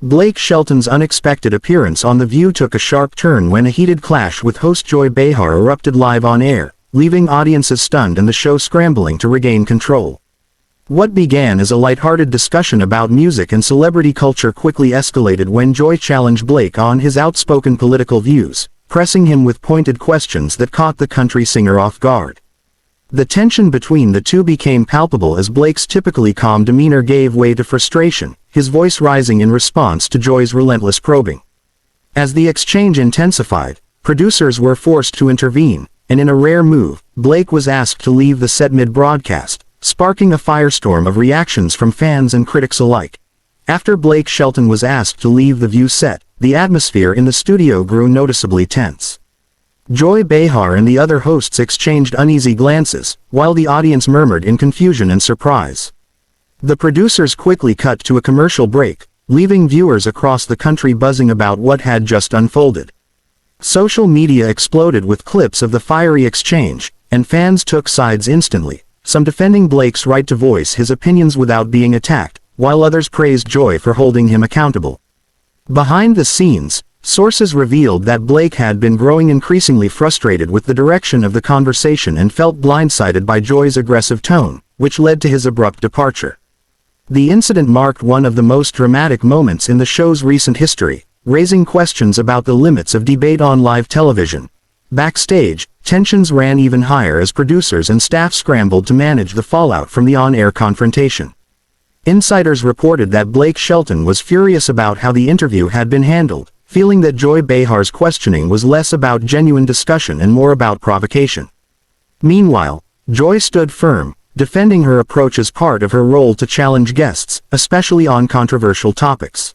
Blake Shelton's unexpected appearance on The View took a sharp turn when a heated clash with host Joy Behar erupted live on air, leaving audiences stunned and the show scrambling to regain control. What began as a lighthearted discussion about music and celebrity culture quickly escalated when Joy challenged Blake on his outspoken political views, pressing him with pointed questions that caught the country singer off guard. The tension between the two became palpable as Blake's typically calm demeanor gave way to frustration, his voice rising in response to Joy's relentless probing. As the exchange intensified, producers were forced to intervene, and in a rare move, Blake was asked to leave the set mid-broadcast, sparking a firestorm of reactions from fans and critics alike. After Blake Shelton was asked to leave the View set, the atmosphere in the studio grew noticeably tense. Joy Behar and the other hosts exchanged uneasy glances, while the audience murmured in confusion and surprise. The producers quickly cut to a commercial break, leaving viewers across the country buzzing about what had just unfolded. Social media exploded with clips of the fiery exchange, and fans took sides instantly, some defending Blake's right to voice his opinions without being attacked, while others praised Joy for holding him accountable. Behind the scenes, sources revealed that Blake had been growing increasingly frustrated with the direction of the conversation and felt blindsided by Joy's aggressive tone, which led to his abrupt departure. The incident marked one of the most dramatic moments in the show's recent history, raising questions about the limits of debate on live television. Backstage, tensions ran even higher as producers and staff scrambled to manage the fallout from the on-air confrontation. Insiders reported that Blake Shelton was furious about how the interview had been handled, feeling that Joy Behar's questioning was less about genuine discussion and more about provocation. Meanwhile, Joy stood firm, defending her approach as part of her role to challenge guests, especially on controversial topics.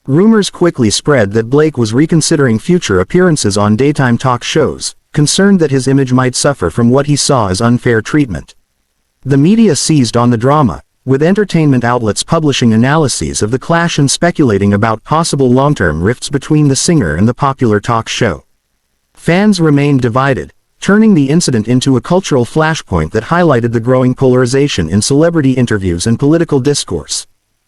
Rumors quickly spread that Blake was reconsidering future appearances on daytime talk shows, concerned that his image might suffer from what he saw as unfair treatment. The media seized on the drama, with entertainment outlets publishing analyses of the clash and speculating about possible long-term rifts between the singer and the popular talk show. Fans remained divided, turning the incident into a cultural flashpoint that highlighted the growing polarization in celebrity interviews and political discourse.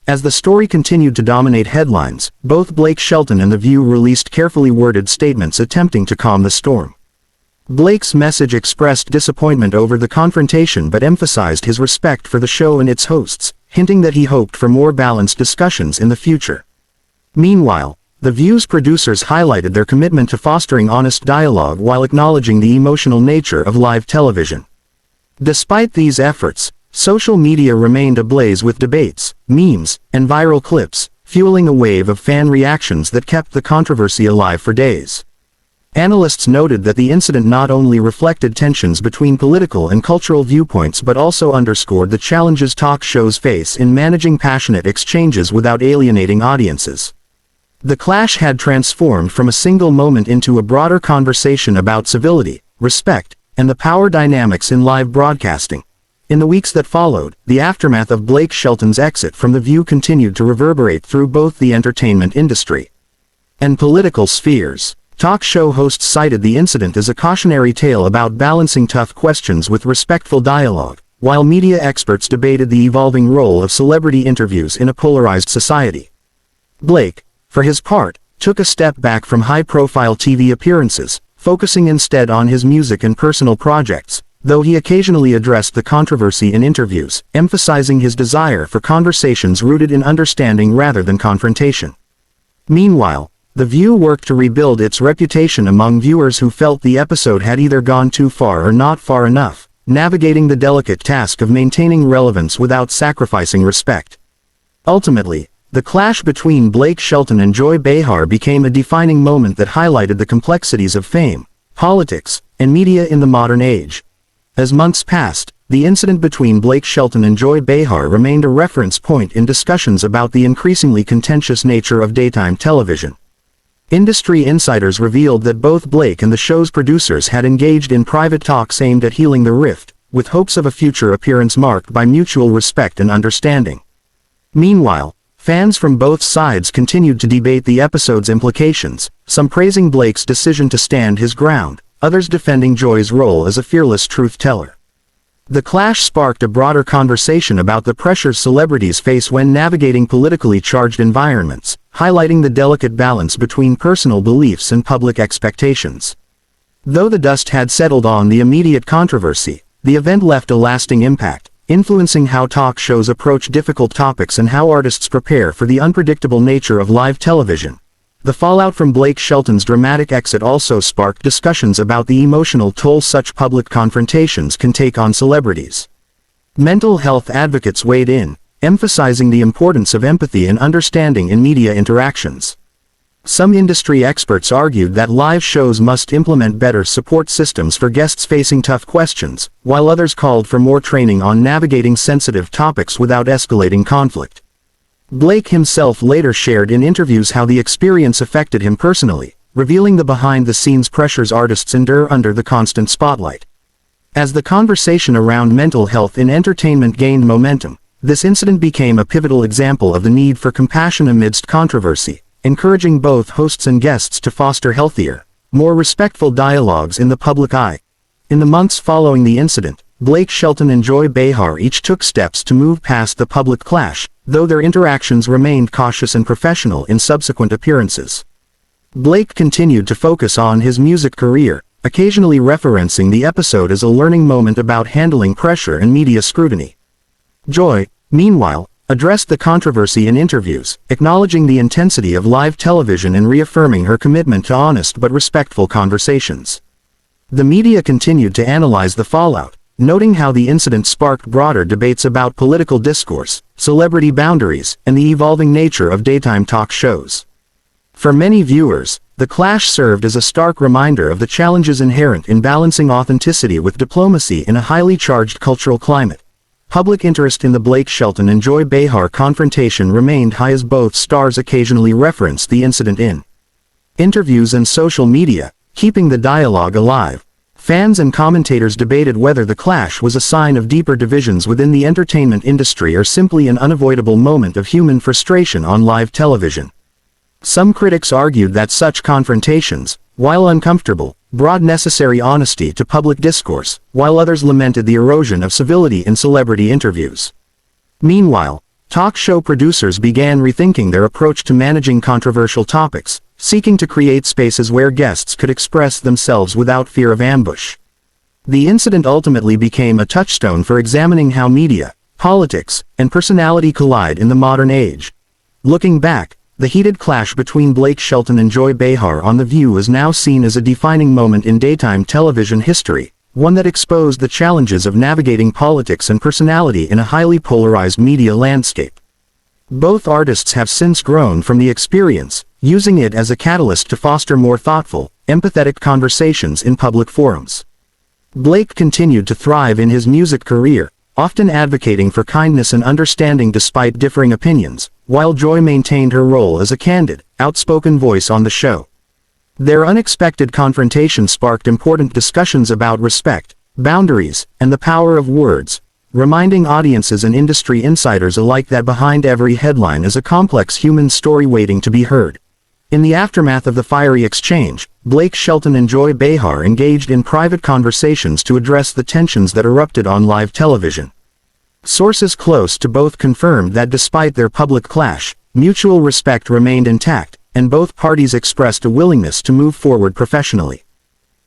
As the story continued to dominate headlines, both Blake Shelton and The View released carefully worded statements attempting to calm the storm. Blake's message expressed disappointment over the confrontation but emphasized his respect for the show and its hosts, hinting that he hoped for more balanced discussions in the future. Meanwhile, The View's producers highlighted their commitment to fostering honest dialogue while acknowledging the emotional nature of live television. Despite these efforts, social media remained ablaze with debates, memes, and viral clips, fueling a wave of fan reactions that kept the controversy alive for days. Analysts noted that the incident not only reflected tensions between political and cultural viewpoints but also underscored the challenges talk shows face in managing passionate exchanges without alienating audiences. The clash had transformed from a single moment into a broader conversation about civility, respect, and the power dynamics in live broadcasting. In the weeks that followed, the aftermath of Blake Shelton's exit from The View continued to reverberate through both the entertainment industry and political spheres. Talk show hosts cited the incident as a cautionary tale about balancing tough questions with respectful dialogue, while media experts debated the evolving role of celebrity interviews in a polarized society. Blake, for his part, took a step back from high-profile TV appearances, focusing instead on his music and personal projects, though he occasionally addressed the controversy in interviews, emphasizing his desire for conversations rooted in understanding rather than confrontation. Meanwhile, The View worked to rebuild its reputation among viewers who felt the episode had either gone too far or not far enough, navigating the delicate task of maintaining relevance without sacrificing respect. Ultimately, the clash between Blake Shelton and Joy Behar became a defining moment that highlighted the complexities of fame, politics, and media in the modern age. As months passed, the incident between Blake Shelton and Joy Behar remained a reference point in discussions about the increasingly contentious nature of daytime television. Industry insiders revealed that both Blake and the show's producers had engaged in private talks aimed at healing the rift, with hopes of a future appearance marked by mutual respect and understanding. Meanwhile, fans from both sides continued to debate the episode's implications, some praising Blake's decision to stand his ground, others defending Joy's role as a fearless truth-teller. The clash sparked a broader conversation about the pressures celebrities face when navigating politically charged environments, highlighting the delicate balance between personal beliefs and public expectations. Though the dust had settled on the immediate controversy, the event left a lasting impact, influencing how talk shows approach difficult topics and how artists prepare for the unpredictable nature of live television. The fallout from Blake Shelton's dramatic exit also sparked discussions about the emotional toll such public confrontations can take on celebrities. Mental health advocates weighed in, emphasizing the importance of empathy and understanding in media interactions. Some industry experts argued that live shows must implement better support systems for guests facing tough questions, while others called for more training on navigating sensitive topics without escalating conflict. Blake himself later shared in interviews how the experience affected him personally, revealing the behind-the-scenes pressures artists endure under the constant spotlight. As the conversation around mental health in entertainment gained momentum, this incident became a pivotal example of the need for compassion amidst controversy, encouraging both hosts and guests to foster healthier, more respectful dialogues in the public eye. In the months following the incident, Blake Shelton and Joy Behar each took steps to move past the public clash, though their interactions remained cautious and professional in subsequent appearances. Blake continued to focus on his music career, occasionally referencing the episode as a learning moment about handling pressure and media scrutiny. Joy, meanwhile, addressed the controversy in interviews, acknowledging the intensity of live television and reaffirming her commitment to honest but respectful conversations. The media continued to analyze the fallout, noting how the incident sparked broader debates about political discourse, celebrity boundaries, and the evolving nature of daytime talk shows. For many viewers, the clash served as a stark reminder of the challenges inherent in balancing authenticity with diplomacy in a highly charged cultural climate. Public interest in the Blake Shelton and Joy Behar confrontation remained high as both stars occasionally referenced the incident in interviews and social media, keeping the dialogue alive. Fans and commentators debated whether the clash was a sign of deeper divisions within the entertainment industry or simply an unavoidable moment of human frustration on live television. Some critics argued that such confrontations, while uncomfortable, brought necessary honesty to public discourse, while others lamented the erosion of civility in celebrity interviews. Meanwhile, talk show producers began rethinking their approach to managing controversial topics, seeking to create spaces where guests could express themselves without fear of ambush. The incident ultimately became a touchstone for examining how media, politics, and personality collide in the modern age. Looking back, the heated clash between Blake Shelton and Joy Behar on The View is now seen as a defining moment in daytime television history, one that exposed the challenges of navigating politics and personality in a highly polarized media landscape. Both artists have since grown from the experience, using it as a catalyst to foster more thoughtful, empathetic conversations in public forums. Blake continued to thrive in his music career, often advocating for kindness and understanding despite differing opinions, while Joy maintained her role as a candid, outspoken voice on the show. Their unexpected confrontation sparked important discussions about respect, boundaries, and the power of words, reminding audiences and industry insiders alike that behind every headline is a complex human story waiting to be heard. In the aftermath of the fiery exchange, Blake Shelton and Joy Behar engaged in private conversations to address the tensions that erupted on live television. Sources close to both confirmed that despite their public clash, mutual respect remained intact, and both parties expressed a willingness to move forward professionally.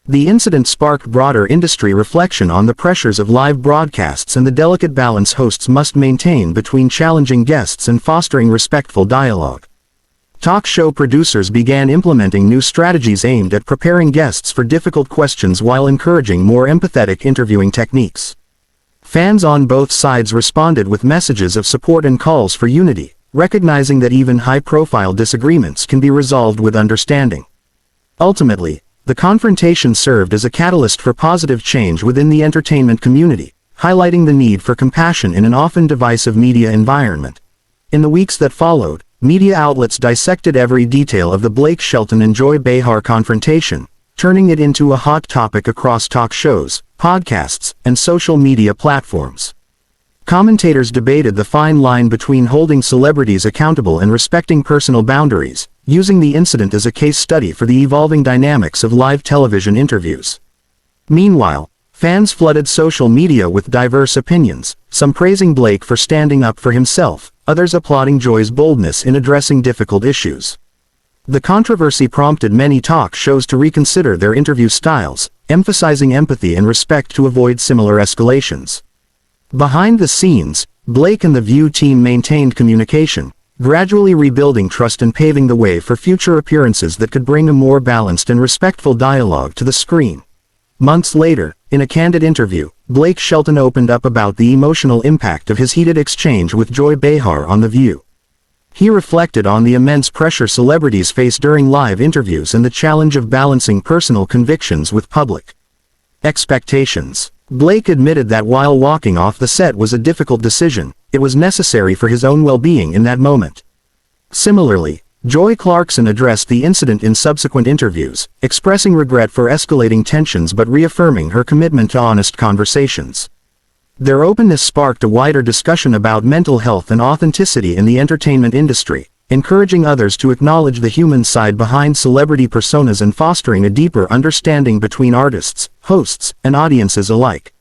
The incident sparked broader industry reflection on the pressures of live broadcasts and the delicate balance hosts must maintain between challenging guests and fostering respectful dialogue. Talk show producers began implementing new strategies aimed at preparing guests for difficult questions while encouraging more empathetic interviewing techniques. Fans on both sides responded with messages of support and calls for unity, recognizing that even high-profile disagreements can be resolved with understanding. Ultimately, the confrontation served as a catalyst for positive change within the entertainment community, highlighting the need for compassion in an often divisive media environment. In the weeks that followed, media outlets dissected every detail of the Blake Shelton and Joy Behar confrontation, turning it into a hot topic across talk shows, podcasts, and social media platforms. Commentators debated the fine line between holding celebrities accountable and respecting personal boundaries, using the incident as a case study for the evolving dynamics of live television interviews. Meanwhile, Fans flooded social media with diverse opinions, some praising Blake for standing up for himself, others applauding Joy's boldness in addressing difficult issues. The controversy prompted many talk shows to reconsider their interview styles, emphasizing empathy and respect to avoid similar escalations. Behind the scenes, Blake and the View team maintained communication, gradually rebuilding trust and paving the way for future appearances that could bring a more balanced and respectful dialogue to the screen. Months later, in a candid interview, Blake Shelton opened up about the emotional impact of his heated exchange with Joy Behar on The View. He reflected on the immense pressure celebrities face during live interviews and the challenge of balancing personal convictions with public expectations. Blake admitted that while walking off the set was a difficult decision, it was necessary for his own well-being in that moment. Similarly, Joy Clarkson addressed the incident in subsequent interviews, expressing regret for escalating tensions but reaffirming her commitment to honest conversations. Their openness sparked a wider discussion about mental health and authenticity in the entertainment industry, encouraging others to acknowledge the human side behind celebrity personas and fostering a deeper understanding between artists, hosts, and audiences alike.